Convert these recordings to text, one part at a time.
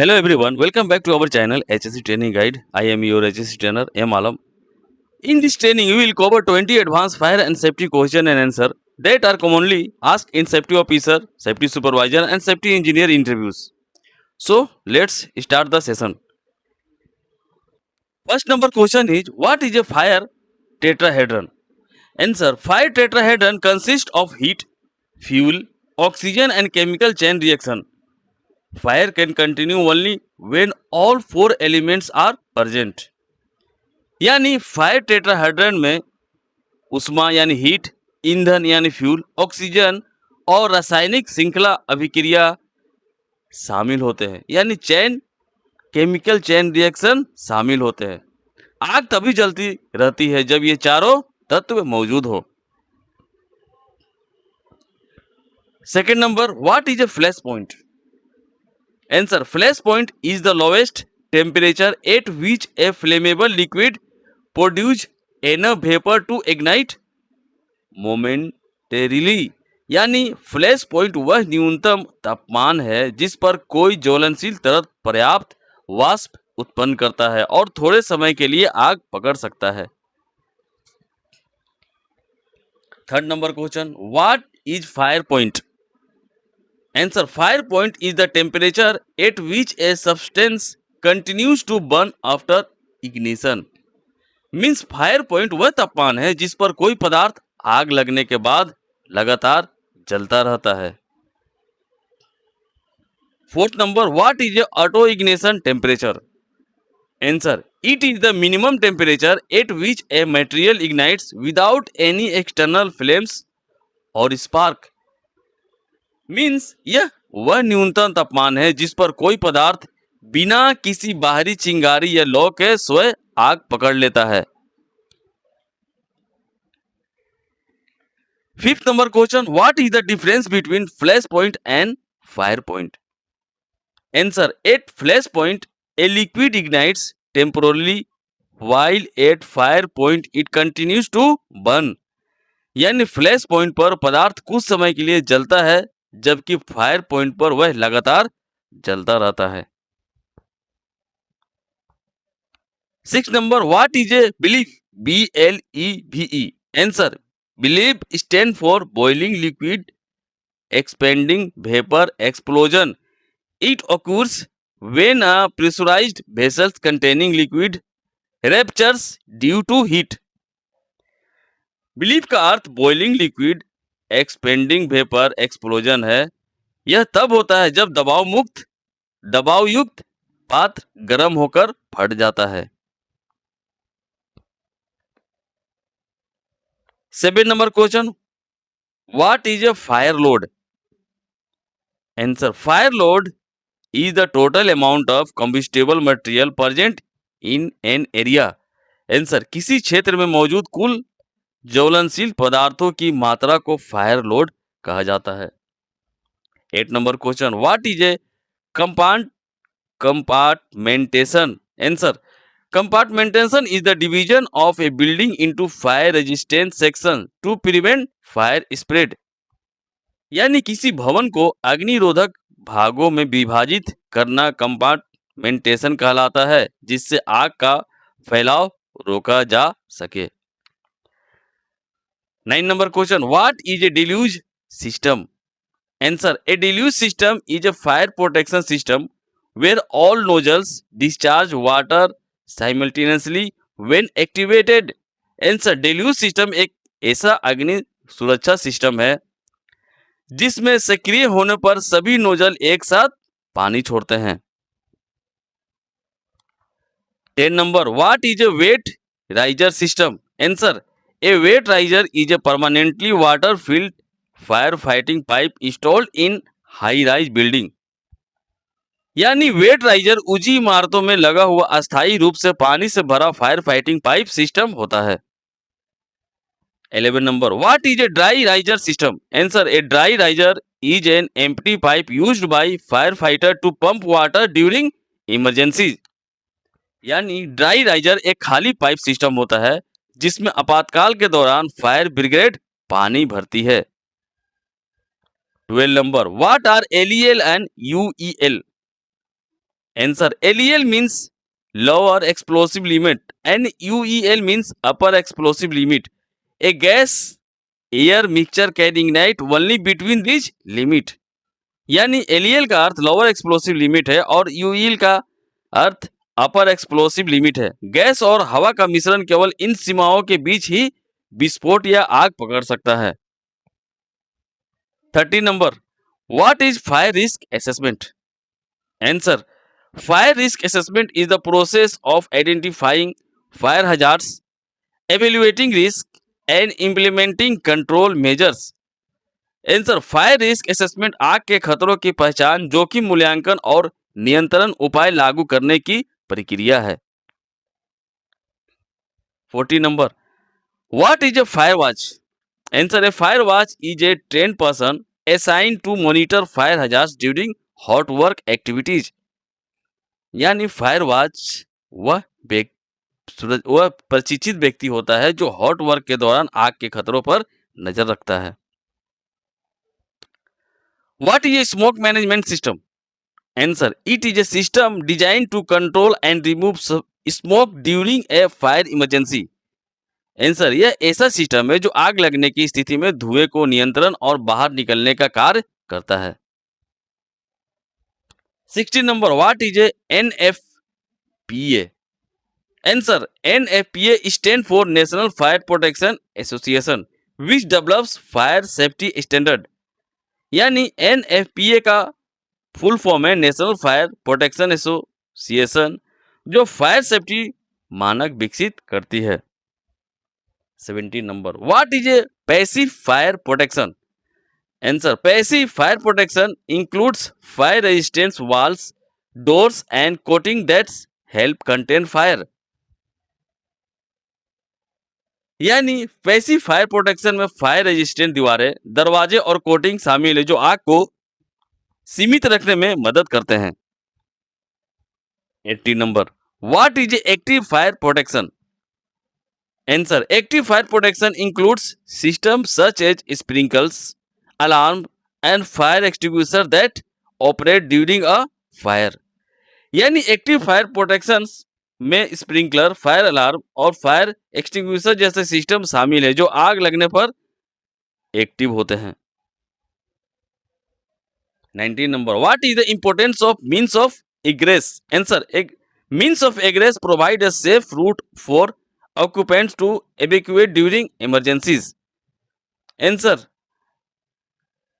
Hello everyone, welcome back to our channel HSC Training Guide. I am your HSC trainer M Alam. In this training, we will cover 20 advanced fire and safety question and answer that are commonly asked in safety officer, safety supervisor and safety engineer interviews. So, let's start the session. First number question is, what is a fire tetrahedron? Answer, fire tetrahedron consists of heat, fuel, oxygen and chemical chain reaction. Fire can continue only when all four elements are present. यानी fire tetrahedron में उष्मा यानी heat, ईंधन यानी fuel, oxygen और रासायनिक श्रृंखला अभिक्रिया शामिल होते हैं, यानी केमिकल चेन रिएक्शन शामिल होते हैं। आग तभी जलती रहती है जब ये चारों तत्व मौजूद हो। Second number, what is a flash point? Answer, flash point is the lowest temperature at which a flammable liquid produce enough vapour to ignite momentarily. यानी फ्लैश पॉइंट वह न्यूनतम तापमान है जिस पर कोई ज्वलनशील तरल पर्याप्त वाष्प उत्पन्न करता है और थोड़े समय के लिए आग पकड़ सकता है। Third number question, what is fire point? Answer, fire point is the temperature at which a substance continues to burn after ignition. Means fire point वह तापमान है जिस पर कोई पदार्थ आग लगने के बाद लगातार जलता रहता है। Fourth number, what is A auto ignition temperature? Answer, it is the minimum temperature at which a material ignites without any external flames और स्पार्क। मीन्स यह वह न्यूनतम तापमान है जिस पर कोई पदार्थ बिना किसी बाहरी चिंगारी या लौ के स्वयं आग पकड़ लेता है। Fifth number question, what is the difference between flash point and fire point? Answer, at flash point a liquid ignites temporarily while at fire point it continues to burn. यानी फ्लैश पॉइंट पर पदार्थ कुछ समय के लिए जलता है जबकि फायर पॉइंट पर वह लगातार जलता रहता है। Six number, what is a belief? BLEVE। Answer, believe stand for boiling liquid expanding vapour explosion. It occurs when a pressurized vessels containing liquid ruptures due to heat। BLEVE का अर्थ boiling liquid expanding vapour explosion है। यह तब होता है जब दबाव युक्त पात्र गर्म होकर फट जाता है। 7 number question, what is a fire load? Answer, fire load is the total amount of combustible material present in an area। Answer, किसी क्षेत्र में मौजूद कुल ज्वलनशील पदार्थों की मात्रा को फायर लोड कहा जाता है। 8 number question, what is a compartmentation? Answer, compartmentation is the division of a building into fire resistant section to prevent fire spread. यानी किसी भवन को अग्निरोधक भागों में विभाजित करना कंपार्टमेंटेशन कहलाता है जिससे आग का फैलाव रोका जा सके। 9 number question, what is a deluge system? Answer, a deluge system is a fire protection system where all nozzles discharge water simultaneously when activated. Answer, deluge system एक ऐसा अग्नि सुरक्षा सिस्टम है जिसमें सक्रिय होने पर सभी नोजल एक साथ पानी छोड़ते हैं। 10 number, what is a wet riser system? Answer, a wet riser is a permanently water filled fire fighting pipe installed in high rise building. यानी वेट राइजर ऊंची इमारतों में लगा हुआ अस्थायी रूप से पानी से भरा फायर फाइटिंग पाइप सिस्टम होता है। 11 number, what is a dry riser system? Answer, a dry riser is an empty pipe used by fire fighter to pump water during emergency. यानी ड्राई राइजर एक खाली पाइप सिस्टम होता है जिसमें आपातकाल के दौरान फायर ब्रिगेड पानी भरती है। 12 number, what are LEL and UEL? Answer LEL means lower explosive limit and UEL means upper explosive limit. A gas air mixture can ignite only between these limit. यानी LEL का अर्थ lower explosive limit है और UEL का अर्थ अपर explosive limit है। Gas और हवा का मिश्रण केवल इन सीमाओं के बीच ही विस्फोट या आग पकड़ सकता है। 30 number, what is fire risk assessment? Answer, fire risk assessment is the process of identifying fire hazards, evaluating risk and implementing control measures. Answer, fire risk assessment आग के खतरों की पहचान, जोखिम मूल्यांकन और नियंत्रण उपाय लागू करने की प्रक्रिया है। 40 number, what is a fire watch? Answer, a fire watch is a trained person assigned to monitor fire hazards during hot work activities. यानी फायर वॉच वह प्रशिक्षित व्यक्ति होता है जो हॉट वर्क के दौरान आग के खतरों पर नजर रखता है। What is a smoke management system? Answer, it is a system designed to control and remove smoke during a fire emergency. Answer, यह ऐसा सिस्टम है जो आग लगने की स्थिति में धुएं को नियंत्रण और बाहर निकलने का कार्य करता है। 60 number, what is A NFPA? Answer, NFPA stand for national fire protection association which develops fire safety standard. यानी NFPA का फुल फॉर्म है नेशनल फायर प्रोटेक्शन एसोसिएशन, जो फायर सेफ्टी मानक विकसित करती है। 17 number, what is A passive fire protection? Answer, passive fire protection includes fire resistance walls, doors and coating that's help contain fire. यानी passive fire protection में fire resistant दीवारें, दरवाजे और कोटिंग शामिल है जो आग को सीमित रखने में मदद करते हैं। 80 number, what is A active fire protection? Answer, active fire protection includes systems such as sprinklers, alarm and fire extinguisher that operate during a fire. यानी एक्टिव फायर प्रोटेक्शन में स्प्रिंकलर, फायर अलार्म और fire extinguisher जैसे system शामिल है जो आग लगने पर एक्टिव होते हैं। 19 number, what is the importance of means of egress? Answer, means of egress provide a safe route for occupants to evacuate during emergencies. Answer,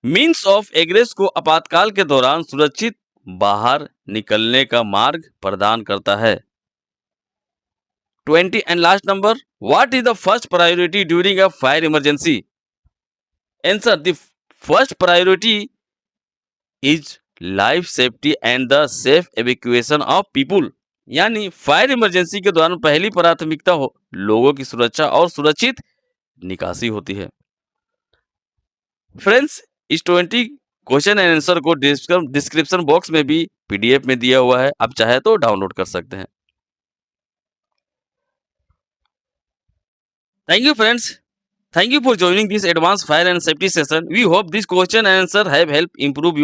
means of एग्रेस को आपातकाल के दौरान सुरक्षित बाहर निकलने का मार्ग प्रदान करता है। 20 and last number, what is the first priority during a fire emergency? Answer, the first priority is life safety and the safe evacuation of people. यानी फायर इमरजेंसी के दौरान पहली प्राथमिकता लोगों की सुरक्षा और सुरक्षित निकासी होती है। फ्रेंड्स, इस 20 क्वेश्चन एंड आंसर को डिस्क्रिप्शन बॉक्स में भी PDF में दिया हुआ है, आप चाहे तो डाउनलोड कर सकते हैं। Thank you friends, thank you for joining this advanced fire and safety session. We hope this question and answer have helped improve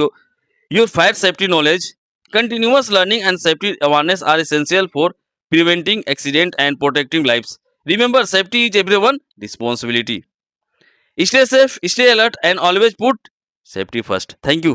your fire safety knowledge. Continuous learning and safety awareness are essential for preventing accident and protecting lives. Remember, safety is everyone's responsibility. Stay safe, stay alert, and always put safety first. Thank you.